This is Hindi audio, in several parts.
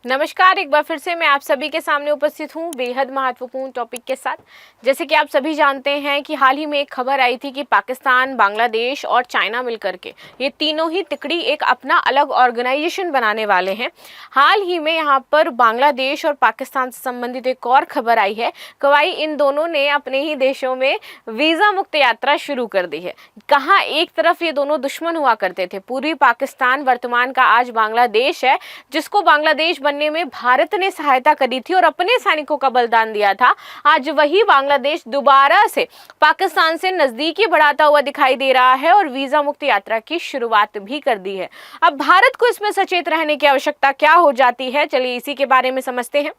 नमस्कार, एक बार फिर से मैं आप सभी के सामने उपस्थित हूँ बेहद महत्वपूर्ण टॉपिक के साथ। जैसे कि आप सभी जानते हैं कि हाल ही में एक खबर आई थी कि पाकिस्तान, बांग्लादेश और चाइना मिलकर के ये तीनों ही तिकड़ी एक अपना अलग ऑर्गेनाइजेशन बनाने वाले हैं। हाल ही में यहाँ पर बांग्लादेश और पाकिस्तान से संबंधित एक और खबर आई है कि इन दोनों ने अपने ही देशों में वीज़ा मुक्त यात्रा शुरू कर दी है। कहाँ एक तरफ ये दोनों दुश्मन हुआ करते थे, पूर्वी पाकिस्तान वर्तमान का आज बांग्लादेश है, जिसको बांग्लादेश बनने में भारत ने सहायता करी थी और अपने सैनिकों का बलिदान दिया था। आज वही बांग्लादेश दोबारा से पाकिस्तान से नजदीकी बढ़ाता हुआ दिखाई दे रहा है और वीजा मुक्त यात्रा की शुरुआत भी कर दी है। अब भारत को इसमें सचेत रहने की आवश्यकता क्या हो जाती है, चलिए इसी के बारे में समझते हैं।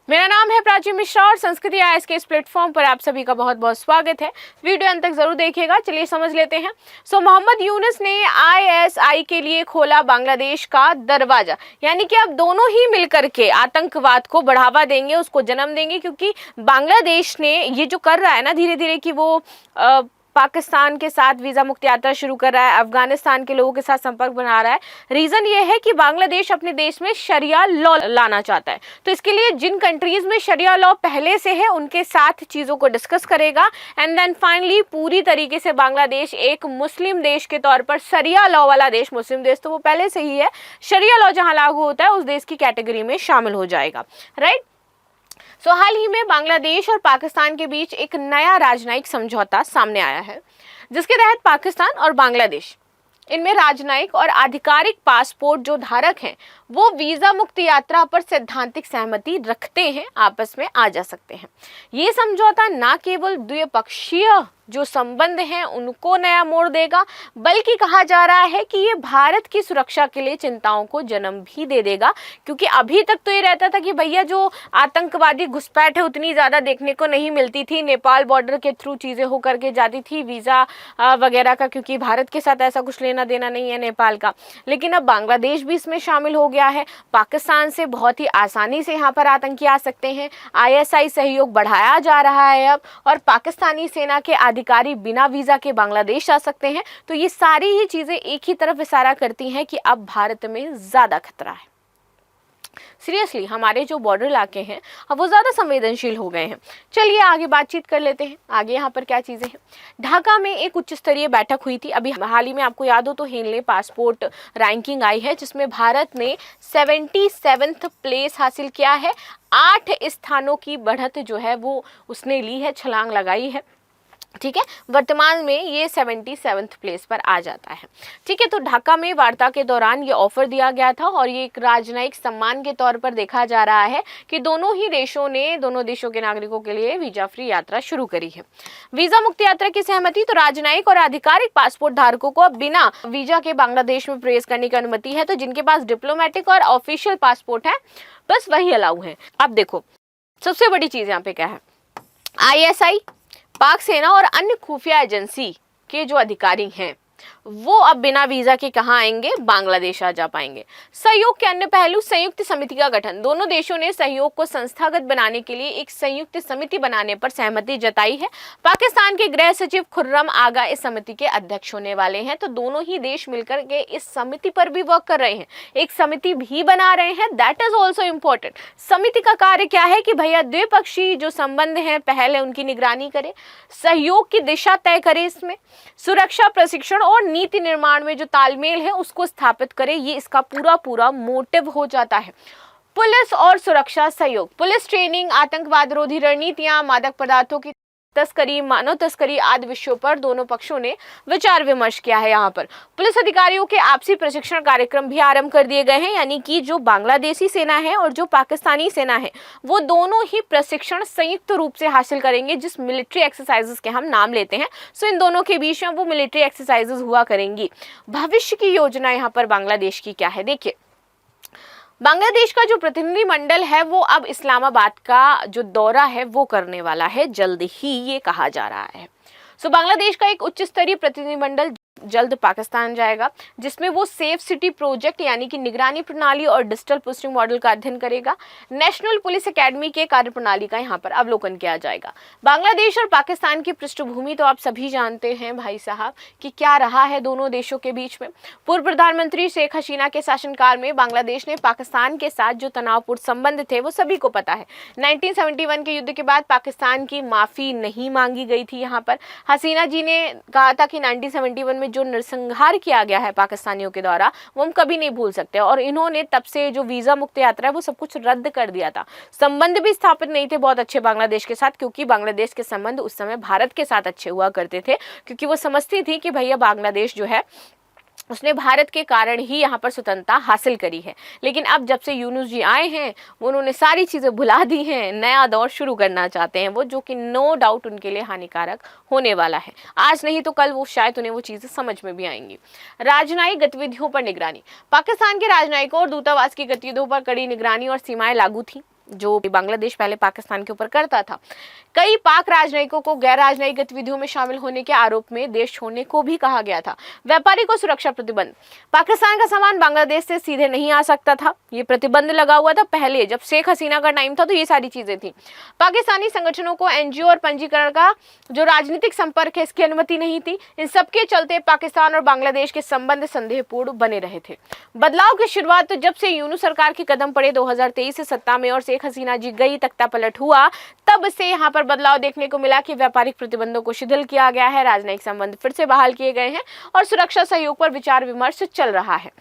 मेरा नाम है प्राची मिश्रा और संस्कृति आईएएस के इस प्लेटफॉर्म पर आप सभी का बहुत बहुत स्वागत है। वीडियो अंत तक जरूर देखिएगा। चलिए समझ लेते हैं। मोहम्मद यूनुस ने आईएसआई के लिए खोला बांग्लादेश का दरवाजा, यानी कि अब दोनों ही मिलकर के आतंकवाद को बढ़ावा देंगे, उसको जन्म देंगे, क्योंकि बांग्लादेश ने ये जो कर रहा है ना धीरे धीरे कि वो पाकिस्तान के साथ वीज़ा मुक्त यात्रा शुरू कर रहा है, अफगानिस्तान के लोगों के साथ संपर्क बना रहा है। रीज़न ये है कि बांग्लादेश अपने देश में शरिया लॉ लाना चाहता है, तो इसके लिए जिन कंट्रीज़ में शरिया लॉ पहले से है उनके साथ चीज़ों को डिस्कस करेगा एंड देन फाइनली पूरी तरीके से बांग्लादेश एक मुस्लिम देश के तौर पर, शरिया लॉ वाला देश, मुस्लिम देश तो वो पहले से ही है, शरिया लॉ जहाँ लागू होता है उस देश की कैटेगरी में शामिल हो जाएगा, राइट। हाल ही में बांग्लादेश और पाकिस्तान के बीच एक नया राजनयिक समझौता सामने आया है, जिसके तहत पाकिस्तान और बांग्लादेश इनमें राजनयिक और आधिकारिक पासपोर्ट जो धारक हैं वो वीजा मुक्त यात्रा पर सैद्धांतिक सहमति रखते हैं, आपस में आ जा सकते हैं। ये समझौता न केवल द्विपक्षीय जो संबंध हैं उनको नया मोड़ देगा, बल्कि कहा जा रहा है कि ये भारत की सुरक्षा के लिए चिंताओं को जन्म भी दे देगा, क्योंकि अभी तक तो ये रहता था कि भैया जो आतंकवादी घुसपैठ है उतनी ज़्यादा देखने को नहीं मिलती थी, नेपाल बॉर्डर के थ्रू चीज़ें होकर के जाती थी वीज़ा वगैरह का, क्योंकि भारत के साथ ऐसा कुछ लेना देना नहीं है नेपाल का। लेकिन अब बांग्लादेश भी इसमें शामिल हो गया है। पाकिस्तान से बहुत ही आसानी से यहाँ पर आतंकी आ सकते हैं। आईएसआई सहयोग बढ़ाया जा रहा है अब, और पाकिस्तानी सेना के अधिकारी बिना वीजा के बांग्लादेश आ सकते हैं। तो ये सारी ही चीजें एक ही तरफ इशारा करती हैं कि अब भारत में ज्यादा खतरा है। सीरियसली हमारे जो बॉर्डर इलाके हैं अब वो ज़्यादा संवेदनशील हो गए हैं। चलिए आगे बातचीत कर लेते हैं, आगे यहाँ पर क्या चीज़ें हैं। ढाका में एक उच्च स्तरीय बैठक हुई थी अभी हाल ही में, आपको याद हो तो हेनले पासपोर्ट रैंकिंग आई है, जिसमें भारत ने 77th प्लेस हासिल किया है। 8 स्थानों की बढ़त जो है वो उसने ली है, छलांग लगाई है, ठीक है। वर्तमान में ये 77th प्लेस पर आ जाता है, ठीक है। तो ढाका में वार्ता के दौरान ये ऑफर दिया गया था और ये एक राजनयिक सम्मान के तौर पर देखा जा रहा है कि दोनों ही देशों ने दोनों देशों के नागरिकों के लिए वीजा फ्री यात्रा शुरू करी है। वीजा मुक्त यात्रा की सहमति, तो राजनयिक और आधिकारिक पासपोर्ट धारकों को अब बिना वीजा के बांग्लादेश में प्रवेश करने की अनुमति है। तो जिनके पास डिप्लोमेटिक और ऑफिशियल पासपोर्ट है बस वही अलाउ है। अब देखो सबसे बड़ी चीज यहाँ पे क्या है, आईएसआई, पाक सेना और अन्य खुफिया एजेंसी के जो अधिकारी हैं वो अब बिना वीजा के कहाँ आएंगे, बांग्लादेश आ जा पाएंगे। सहयोग के अन्य पहलू, संयुक्त समिति का गठन, दोनों देशों ने सहयोग को संस्थागत बनाने के लिए एक संयुक्त समिति बनाने पर सहमति जताई है। पाकिस्तान के गृह सचिव खुर्रम आगा इस समिति के अध्यक्ष होने वाले हैं। तो दोनों ही देश मिलकर के इस समिति पर भी वर्क कर रहे हैं, एक समिति भी बना रहे हैं, दैट इज ऑल्सो इम्पोर्टेंट। समिति का कार्य क्या है कि भैया द्विपक्षीय जो संबंध है पहले उनकी निगरानी करे, सहयोग की दिशा तय करे, इसमें सुरक्षा प्रशिक्षण और नीति निर्माण में जो तालमेल है उसको स्थापित करे, ये इसका पूरा मोटिव हो जाता है। पुलिस और सुरक्षा सहयोग, पुलिस ट्रेनिंग, आतंकवाद रोधी रणनीतियां, मादक पदार्थों की तस्करी, मानव तस्करी आदि विषयों पर दोनों पक्षों ने विचार विमर्श किया है। यहाँ पर पुलिस अधिकारियों के आपसी प्रशिक्षण कार्यक्रम भी आरंभ कर दिए गए हैं, यानी कि जो बांग्लादेशी सेना है और जो पाकिस्तानी सेना है वो दोनों ही प्रशिक्षण संयुक्त रूप से हासिल करेंगे, जिस मिलिट्री एक्सरसाइजेस के हम नाम लेते हैं। सो इन दोनों के बीच में वो मिलिट्री एक्सरसाइजेस हुआ करेंगी। भविष्य की योजना यहाँ पर बांग्लादेश की क्या है, देखिए बांग्लादेश का जो प्रतिनिधि मंडल है वो अब इस्लामाबाद का जो दौरा है वो करने वाला है जल्द ही, ये कहा जा रहा है। बांग्लादेश का एक उच्च स्तरीय प्रतिनिधिमंडल जल्द पाकिस्तान जाएगा, जिसमें वो सेफ सिटी प्रोजेक्ट यानी कि निगरानी प्रणाली और डिजिटल पोस्टिंग मॉडल का अध्ययन करेगा। नेशनल पुलिस एकेडमी के कार्यप्रणाली का यहाँ पर अवलोकन किया जाएगा। बांग्लादेश और पाकिस्तान की पृष्ठभूमि तो आप सभी जानते हैं भाई साहब कि क्या रहा है दोनों देशों के बीच में। पूर्व प्रधानमंत्री शेख हसीना के शासनकाल में बांग्लादेश ने पाकिस्तान के साथ जो तनावपूर्ण संबंध थे वो सभी को पता है। 1971 के युद्ध के बाद पाकिस्तान की माफी नहीं मांगी गई थी। यहाँ पर हसीना जी ने कहा था कि 1971 में जो नरसंहार किया गया है पाकिस्तानियों के द्वारा वो हम कभी नहीं भूल सकते, और इन्होंने तब से जो वीजा मुक्त यात्रा है वो सब कुछ रद्द कर दिया था। संबंध भी स्थापित नहीं थे बहुत अच्छे बांग्लादेश के साथ, क्योंकि बांग्लादेश के संबंध उस समय भारत के साथ अच्छे हुआ करते थे, क्योंकि वो समझती थी कि भैया बांग्लादेश जो है उसने भारत के कारण ही यहाँ पर स्वतंत्रता हासिल करी है। लेकिन अब जब से यूनुस जी आए हैं उन्होंने सारी चीज़ें भुला दी हैं, नया दौर शुरू करना चाहते हैं वो, जो कि नो डाउट उनके लिए हानिकारक होने वाला है। आज नहीं तो कल वो शायद उन्हें वो चीज़ें समझ में भी आएंगी। राजनयिक गतिविधियों पर निगरानी। पाकिस्तान के राजनयिकों और दूतावास की गतिविधियों पर कड़ी निगरानी और सीमाएं लागू थी जो बांग्लादेश पहले पाकिस्तान के ऊपर करता था। कई पाक राजनयिकों को गैर राजनयिक गतिविधियों में शामिल होने के आरोप में देश छोड़ने को भी कहा गया था। व्यापारिक और सुरक्षा प्रतिबंध। पाकिस्तान का सामान बांग्लादेश से सीधे नहीं आ सकता था, ये प्रतिबंध लगा हुआ था पहले जब शेख हसीना का टाइम था, तो ये सारी चीजें थी। पाकिस्तानी संगठनों को एनजीओ और पंजीकरण का जो राजनीतिक संपर्क है इसकी अनुमति नहीं थी। इन सबके चलते पाकिस्तान और बांग्लादेश के संबंध संदेहपूर्ण बने रहे थे। बदलाव की शुरुआत तो जब से यूनुस सरकार के कदम पड़े 2023 से सत्ता में और शेख हसीना जी गई, तख्ता पलट हुआ, तब से यहाँ पर बदलाव देखने को मिला कि व्यापारिक प्रतिबंधों को शिथिल किया गया है, राजनयिक संबंध फिर से बहाल किए गए हैं और सुरक्षा सहयोग पर विचार विमर्श चल रहा है।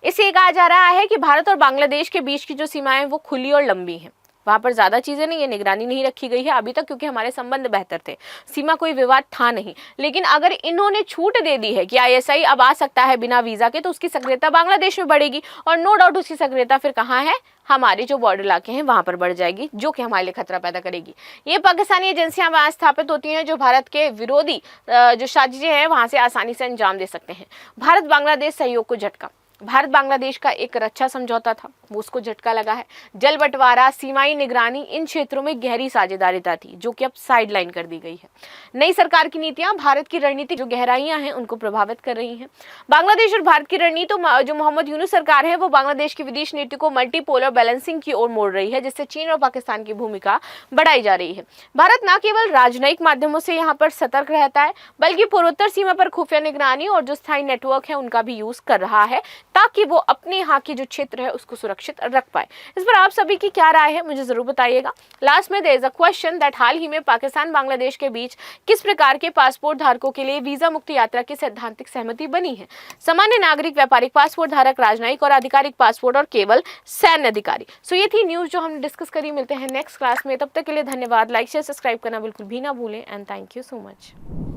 इससे कहा जा रहा है कि भारत और बांग्लादेश के बीच की जो सीमाएं वो खुली और लंबी हैं, वहां पर ज्यादा चीजें नहीं है, निगरानी नहीं रखी गई है अभी तक, क्योंकि हमारे संबंध बेहतर थे, सीमा कोई विवाद था नहीं। लेकिन अगर इन्होंने छूट दे दी है कि आईएसआई अब आ सकता है बिना वीजा के, तो उसकी सक्रियता बांग्लादेश में बढ़ेगी और नो डाउट उसकी सक्रियता फिर कहाँ है, हमारे जो बॉर्डर इलाके हैं वहां पर बढ़ जाएगी, जो कि हमारे लिए खतरा पैदा करेगी। ये पाकिस्तानी एजेंसियां वहां स्थापित होती हैं जो भारत के विरोधी जो साजिशें हैं वहां से आसानी से अंजाम दे सकते हैं। भारत बांग्लादेश सहयोग को झटका। भारत बांग्लादेश का एक रक्षा समझौता था, वो उसको झटका लगा है। जल बंटवारा, सीमाई निगरानी, इन क्षेत्रों में गहरी साझेदारिता थी जो कि अब साइडलाइन कर दी गई है। नई सरकार की नीतियां भारत की रणनीतिक जो गहराइयां हैं उनको प्रभावित कर रही हैं। बांग्लादेश और भारत की रणनीति जो मोहम्मद यूनुस सरकार है वो बांग्लादेश की विदेश नीति को मल्टीपोलर बैलेंसिंग की ओर मोड़ रही है, जिससे चीन और पाकिस्तान की भूमिका बढ़ाई जा रही है। भारत न केवल राजनयिक माध्यमों से यहाँ पर सतर्क रहता है, बल्कि पूर्वोत्तर सीमा पर खुफिया निगरानी और जो स्थायी नेटवर्क है उनका भी यूज कर रहा है, ताकि वो अपने यहाँ के जो क्षेत्र है उसको सुरक्षित रख पाए। इस पर आप सभी की क्या राय है मुझे जरूर बताइएगा। लास्ट में there is a question that हाल ही में पाकिस्तान बांग्लादेश के बीच किस प्रकार के पासपोर्ट धारकों के लिए वीजा मुक्त यात्रा की सैद्धांतिक सहमति बनी है? सामान्य नागरिक, व्यापारिक पासपोर्ट धारक, राजनयिक और आधिकारिक पासपोर्ट और केवल सैन्य अधिकारी। सो ये थी न्यूज जो हमने डिस्कस करी। मिलते हैं नेक्स्ट क्लास में, तब तक के लिए धन्यवाद। लाइक शेयर सब्सक्राइब करना बिल्कुल भी ना भूलें and thank you so much.